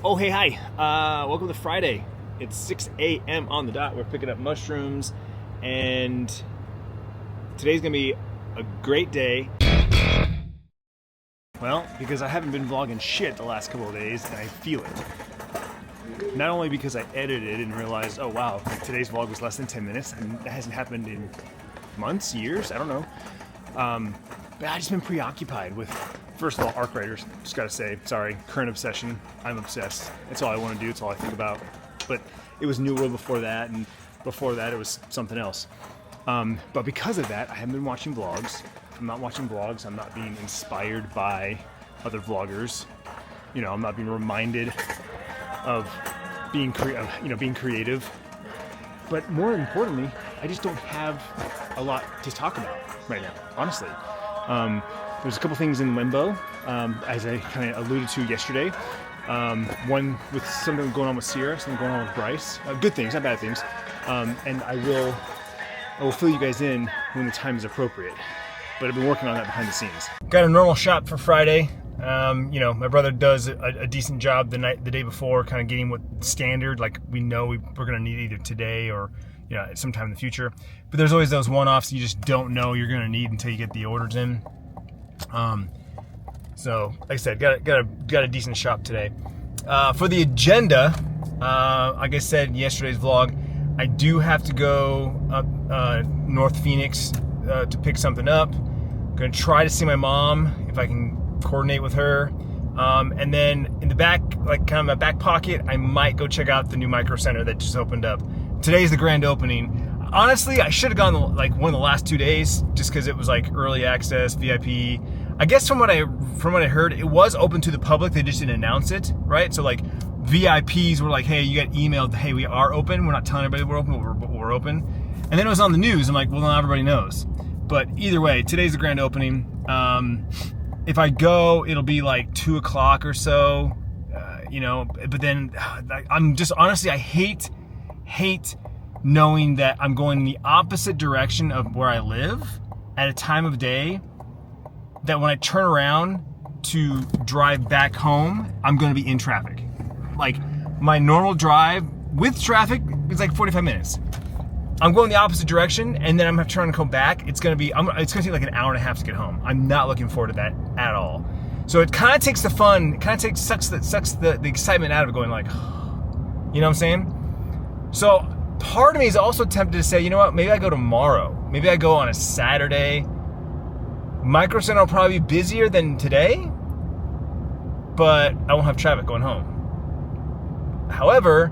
Oh, hey, hi. Welcome to Friday. It's 6 a.m. on the dot. We're picking up mushrooms, and today's going to be a great day. Well, because I haven't been vlogging shit the last couple of days, and I feel it. Not only because I edited and realized, oh wow, today's vlog was less than 10 minutes, and that hasn't happened in months, years, I don't know. But I've just been preoccupied with, first of all, arc writers. Just gotta say, sorry, current obsession. I'm obsessed. It's all I want to do. It's all I think about. But it was New World before that, and before that it was something else. But because of that, I haven't been watching vlogs. I'm not watching vlogs. I'm not being inspired by other vloggers. You know, I'm not being reminded of being creative. But more importantly, I just don't have a lot to talk about right now, honestly. There's a couple things in limbo, as I kind of alluded to yesterday. One with something going on with Sierra, something going on with Bryce. Good things, not bad things. And I will fill you guys in when the time is appropriate. But I've been working on that behind the scenes. Got a normal shot for Friday. You know, my brother does a decent job the day before, kind of getting what standard, like we know we're going to need either today or sometime in the future. But there's always those one-offs you just don't know you're going to need until you get the orders in. So like I said, got a decent shop today. For the agenda, like I said in yesterday's vlog, I do have to go up North Phoenix to pick something up. I'm gonna try to see my mom if I can coordinate with her. And then in the back, like kind of my back pocket, I might go check out the new microcenter that just opened up. Today's the grand opening. Honestly, I should have gone like one of the last 2 days just because it was like early access, VIP. I guess from what I heard, it was open to the public. They just didn't announce it, right? So like VIPs were like, hey, you got emailed, hey, we are open. We're not telling everybody we're open, but we're open. And then it was on the news. I'm like, well, not everybody knows. But either way, today's the grand opening. If I go, it'll be like 2 o'clock or so, but then I'm just, honestly, I hate knowing that I'm going in the opposite direction of where I live at a time of day that when I turn around to drive back home, I'm going to be in traffic. Like my normal drive with traffic is like 45 minutes. I'm going the opposite direction, and then I'm trying to come back. It's going to take like an hour and a half to get home. I'm not looking forward to that at all. So it kind of takes the fun, sucks the excitement out of it, going like, you know what I'm saying? So part of me is also tempted to say, you know what, maybe I go tomorrow. Maybe I go on a Saturday. Microcenter will probably be busier than today, but I won't have traffic going home. However,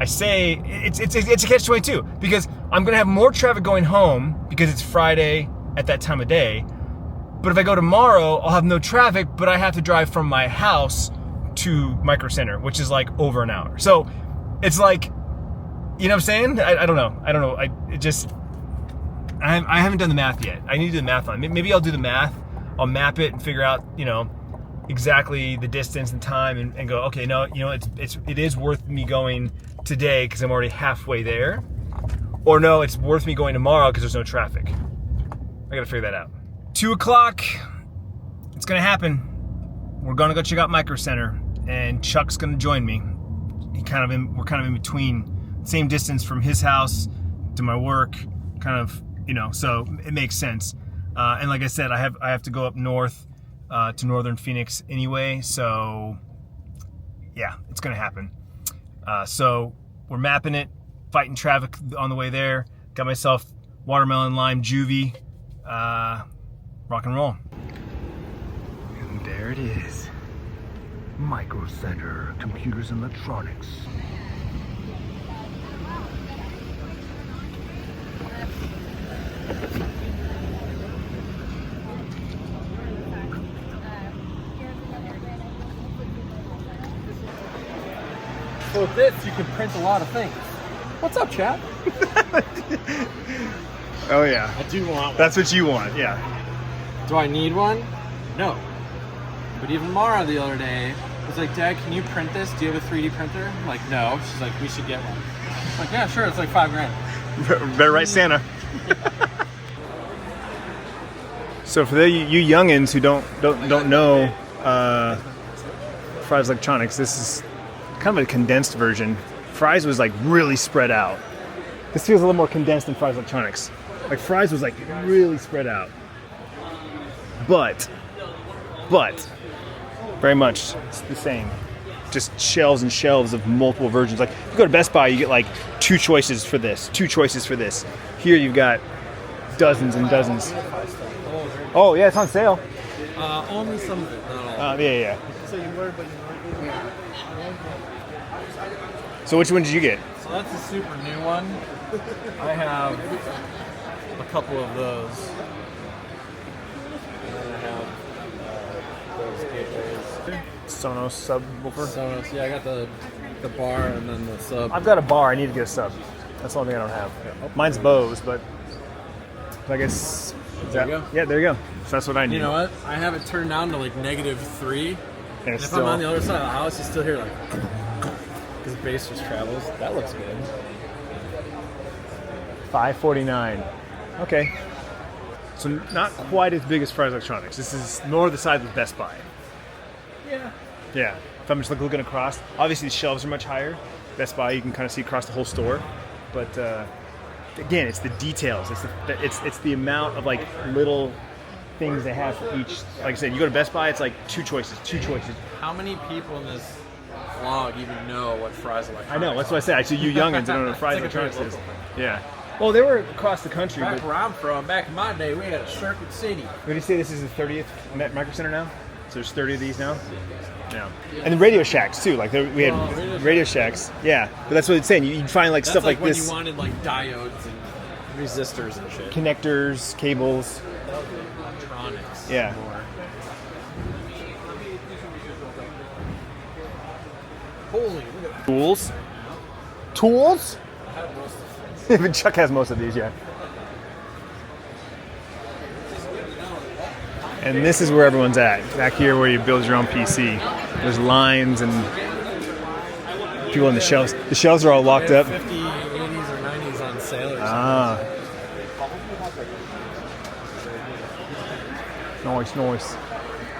I say it's a catch-22 because I'm gonna have more traffic going home because it's Friday at that time of day. But if I go tomorrow, I'll have no traffic, but I have to drive from my house to Microcenter, which is like over an hour. So it's like, you know what I'm saying? I don't know. I haven't done the math yet. I need to do the math on it. Maybe I'll do the math. I'll map it and figure out, exactly the distance and time and go, okay, no, it is worth me going today because I'm already halfway there. Or no, it's worth me going tomorrow because there's no traffic. I gotta figure that out. 2 o'clock, it's gonna happen. We're gonna go check out Microcenter, and Chuck's gonna join me. We're kind of in between, same distance from his house to my work, so it makes sense. And like I said, I have to go up north to northern Phoenix anyway, so yeah, it's gonna happen. So we're mapping it, fighting traffic on the way there. Got myself watermelon lime juvie, rock and roll. And there it is, Microcenter, computers and electronics. So with this, you can print a lot of things. What's up, chat? Oh yeah. I do want one. That's what you want, yeah. Do I need one? No. But even Mara the other day was like, Dad, can you print this? Do you have a 3D printer? I'm like, no. She's like, we should get one. I'm like, yeah, sure. It's like $5 grand. Better write Santa. So for you youngins who don't know Fry's Electronics, this is kind of a condensed version. Fry's was like really spread out. This feels a little more condensed than Fry's Electronics. Like Fry's was like really spread out. But very much it's the same. Just shelves and shelves of multiple versions. Like if you go to Best Buy, you get like 2 choices for this, 2 choices for this. Here you've got dozens and dozens. Oh yeah, it's on sale. Only some of it, not all. Yeah. So you were, but you weren't. So which one did you get? So that's a super new one. I have a couple of those. And then I have those gateways. Sonos subwoofer. Sonos, yeah, I got the bar and then the sub. I've got a bar. I need to get a sub. That's the only thing I don't have. Mine's Bose, but I guess. There you go. Yeah, there you go. So that's what I need. You know what? I have it turned down to like -3. And If still, I'm on the other side of the house, you still hear like, because the bass just travels. That looks good. $549. Okay. So not quite as big as Fry's Electronics. This is more the size of Best Buy. Yeah. Yeah. If I'm just looking across, obviously the shelves are much higher. Best Buy, you can kind of see across the whole store. But again, it's the details. It's the amount of like little things they have for each. Like I said, you go to Best Buy, it's like 2 choices. How many people in this vlog even know what Fry's Electronics? I know. That's what I said. Actually, you youngins don't know what Fry's It's like a Electronics is. very Yeah. Well, they were across the country. Back But where I'm from, back in my day, we had a Circuit City. would you say this is the 30th microcenter now? So there's 30 of these now. Yeah. And the Radio Shacks too. Like we had Radio Shacks. Yeah. But that's what it's saying. You'd find like That's stuff like when this. you wanted like diodes and resistors and shit. Connectors, cables. Electronics. Yeah. More. Holy, look at that. Tools. Tools? I have most of them. Even Chuck has most of these, yeah. And this is where everyone's at. Back here where you build your own PC. There's lines and people in the shelves. The shelves are all locked up. 50, 80s or 90s on sale or something. Ah. Nice.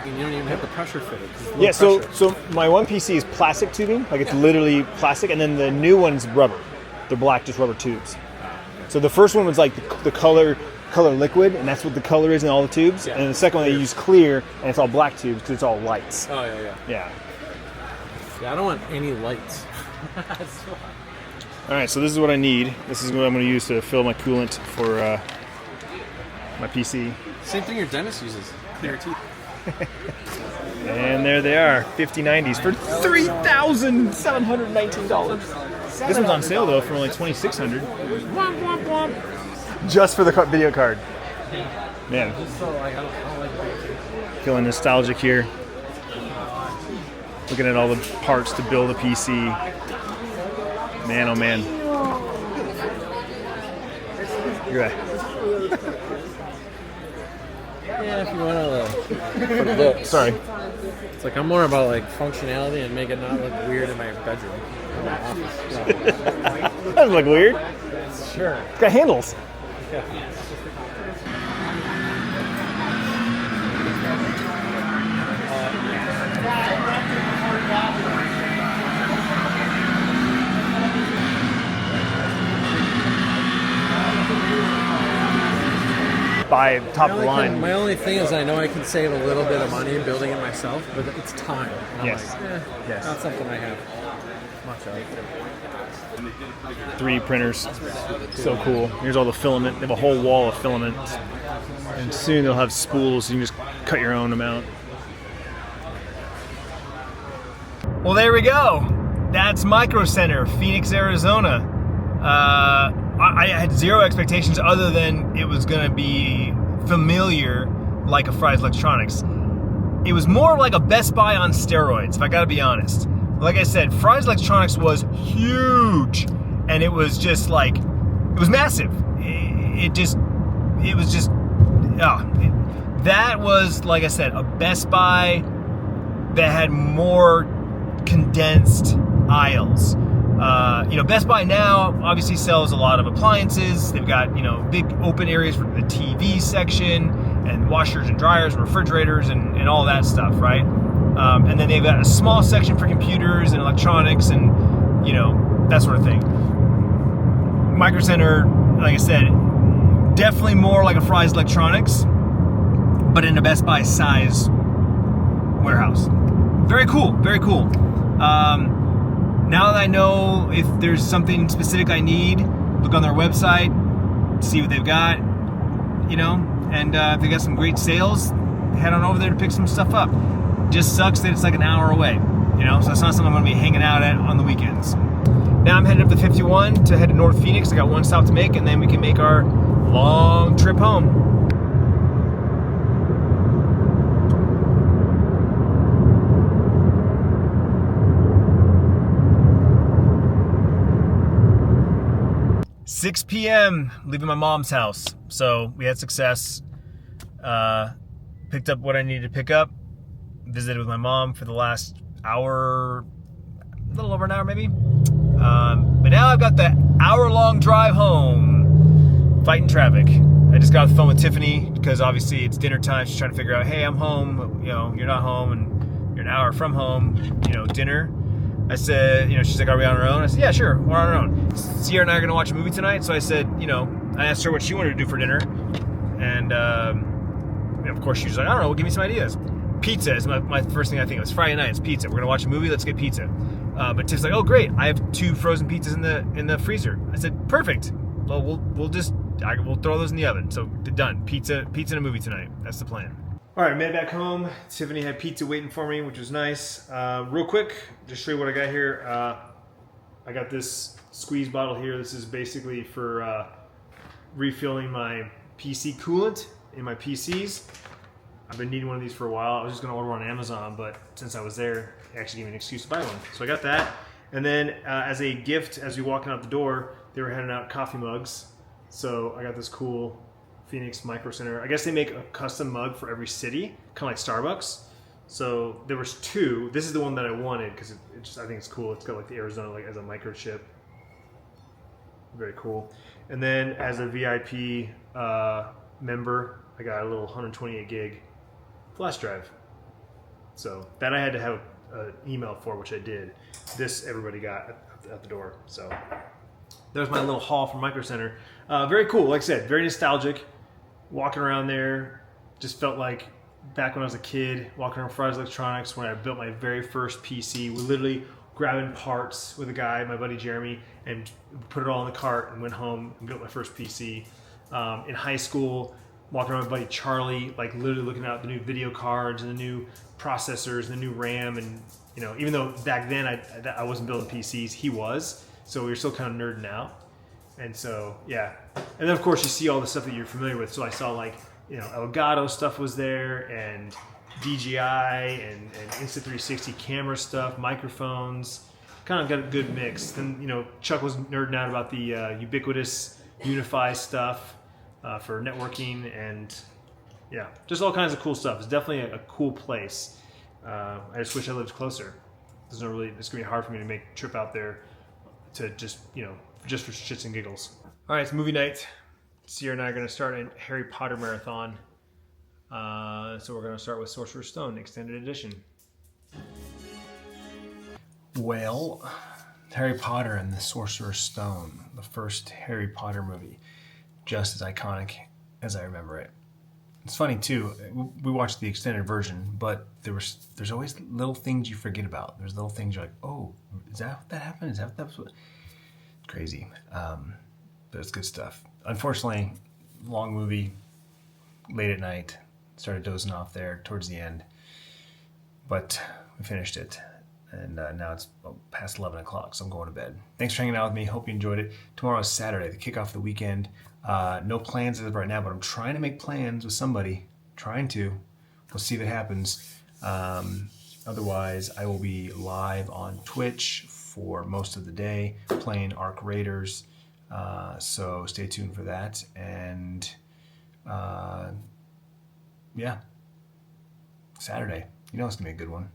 And you don't even have the pressure fitted. Yeah, so my one PC is plastic tubing, like it's literally plastic, and then the new one's rubber. They're black, just rubber tubes. So the first one was like the color liquid, and that's what the color is in all the tubes. Yeah. And the second one they use clear, and it's all black tubes because it's all lights. Oh yeah. Yeah. Yeah, I don't want any lights. All right, so this is what I need. This is what I'm going to use to fill my coolant for my PC. Same thing your dentist uses. Clear teeth. And there they are, 5090s for $3,719. This one's on sale though for only $2,600. Just for the video card. Man, So like, I don't like feeling nostalgic here. Looking at all the parts to build a PC. Man, oh man. Look at that. Yeah, if you want to for looks. Sorry. It's like I'm more about like functionality and make it not look weird in my bedroom. In my office. That doesn't look weird. Sure. It's got handles. By top of the line. My only thing is I know I can save a little bit of money building it myself, but it's time. And I'm Yes. like, Yes. not something I have much of. 3 printers. So cool. Here's all the filament. They have a whole wall of filament. And soon they'll have spools so you can just cut your own amount. Well, there we go. That's Microcenter, Phoenix, Arizona. I had zero expectations other than it was going to be familiar like a Fry's Electronics. It was more like a Best Buy on steroids, if I got to be honest. Like I said, Fry's Electronics was huge, and it was just like, it was massive. That was, like I said, a Best Buy that had more condensed aisles. Best Buy now obviously sells a lot of appliances. They've got, big open areas for the TV section and washers and dryers and refrigerators and all that stuff, right? And then they've got a small section for computers and electronics and, you know, that sort of thing. Microcenter, like I said, definitely more like a Fry's Electronics, but in a Best Buy size warehouse. Very cool, very cool. Now that I know if there's something specific I need, look on their website, see what they've got, you know, and if they got some great sales, head on over there to pick some stuff up. Just sucks that it's like an hour away, you know, so it's not something I'm going to be hanging out at on the weekends. Now I'm headed up to 51 to head to North Phoenix. I got one stop to make, and then we can make our long trip home. $6 p.m. leaving my mom's house. So we had success. Picked up what I needed to pick up. Visited with my mom for the last hour, a little over an hour maybe. But now I've got the hour-long drive home, fighting traffic. I just got off the phone with Tiffany because obviously it's dinner time. She's trying to figure out, hey, I'm home. You know, you're not home, and you're an hour from home. You know, dinner. I said, you know, she's like, are we on our own? I said, yeah, sure, we're on our own. Sierra and I are gonna watch a movie tonight. So I said, you know, I asked her what she wanted to do for dinner, and of course she was like, I don't know, well, give me some ideas. Pizza is my first thing I think of. It's Friday night, it's pizza. We're gonna watch a movie, let's get pizza. But Tiff's like, oh great, I have 2 frozen pizzas in the freezer. I said, perfect. Well, we'll throw those in the oven. So done. Pizza and a movie tonight. That's the plan. All right, made it back home. Tiffany had pizza waiting for me, which was nice. Real quick, just show you what I got here. I got this squeeze bottle here. This is basically for refilling my PC coolant in my PCs. I've been needing one of these for a while. I was just gonna order one on Amazon, but since I was there, it actually gave me an excuse to buy one. So I got that. And then as a gift, as we walking out the door, they were handing out coffee mugs. So I got this cool Phoenix Microcenter. I guess they make a custom mug for every city, kind of like Starbucks. So there was 2. This is the one that I wanted because I think it's cool. It's got like the Arizona like as a microchip. Very cool. And then as a VIP member, I got a little 128 gig flash drive. So that I had to have an email for, which I did. This everybody got at the door. So there's my little haul from Microcenter. Very cool. Like I said, very nostalgic. Walking around there, just felt like back when I was a kid, walking around Fry's Electronics when I built my very first PC. We literally grabbing parts with a guy, my buddy Jeremy, and put it all in the cart and went home and built my first PC. In high school, walking around with my buddy Charlie, like literally looking at the new video cards and the new processors and the new RAM. And you know, even though back then I wasn't building PCs, he was. So we were still kind of nerding out. And so, yeah. And then, of course, you see all the stuff that you're familiar with. So I saw, like, you know, Elgato stuff was there, and DJI, and Insta360 camera stuff, microphones. Kind of got a good mix. Then, you know, Chuck was nerding out about the ubiquitous Unify stuff for networking, and, yeah, just all kinds of cool stuff. It's definitely a cool place. I just wish I lived closer. It's going to be hard for me to make a trip out there to just, you know, just for shits and giggles. All right, it's movie night. Sierra and I are going to start a Harry Potter marathon. So we're going to start with Sorcerer's Stone Extended Edition. Well, Harry Potter and the Sorcerer's Stone, the first Harry Potter movie, just as iconic as I remember it. It's funny too, we watched the extended version, but there's always little things you forget about. There's little things you're like, oh, is that what that happened? Is that what? Crazy, but it's good stuff. Unfortunately, long movie, late at night, started dozing off there towards the end, but we finished it, and now it's past 11 o'clock, so I'm going to bed. Thanks for hanging out with me. Hope you enjoyed it. Tomorrow is Saturday, the kickoff of the weekend. No plans as of right now, but I'm trying to make plans with somebody. We'll see if it happens. Otherwise, I will be live on Twitch for most of the day playing Arc Raiders. So stay tuned for that. And yeah, Saturday. You know it's going to be a good one.